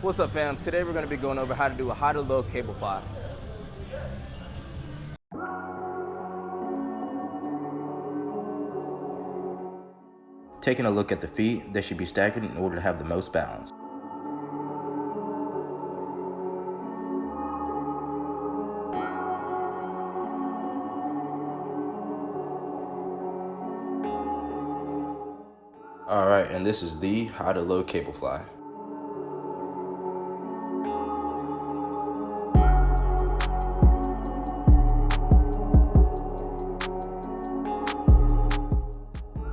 What's up, fam? Today we're going to be going over how to do a high to low cable fly. Taking a look at the feet, they should be staggered in order to have the most balance. Alright, and this is the high to low cable fly.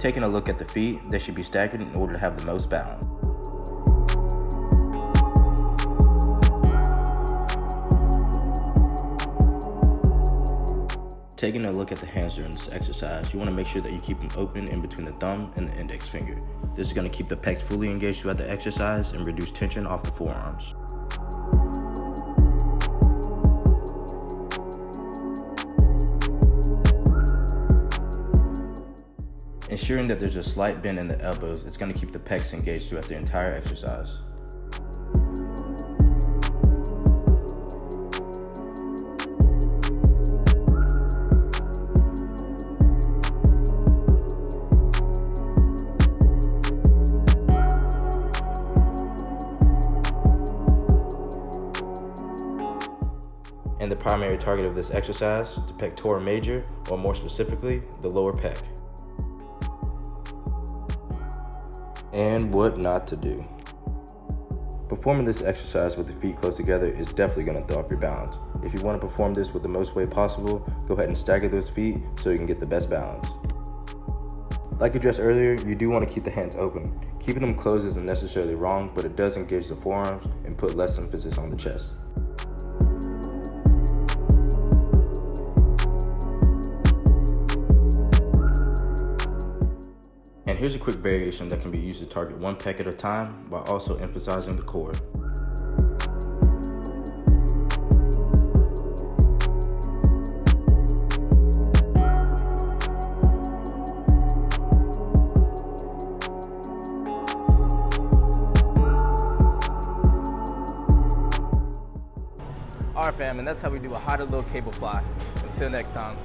Taking a look at the feet, they should be staggered in order to have the most balance. Taking a look at the hands during this exercise, you want to make sure that you keep them open in between the thumb and the index finger. This is going to keep the pecs fully engaged throughout the exercise and reduce tension off the forearms. Ensuring that there's a slight bend in the elbows, it's going to keep the pecs engaged throughout the entire exercise. And the primary target of this exercise, the pectoral major, or more specifically, the lower pec. And what not to do. Performing this exercise with the feet close together is definitely going to throw off your balance. If you want to perform this with the most weight possible, go ahead and stagger those feet so you can get the best balance. Like addressed earlier, you do want to keep the hands open. Keeping them closed isn't necessarily wrong, but it does engage the forearms and put less emphasis on the chest. And here's a quick variation that can be used to target one pec at a time while also emphasizing the core. Alright, fam, and that's how we do a high to low cable fly. Until next time.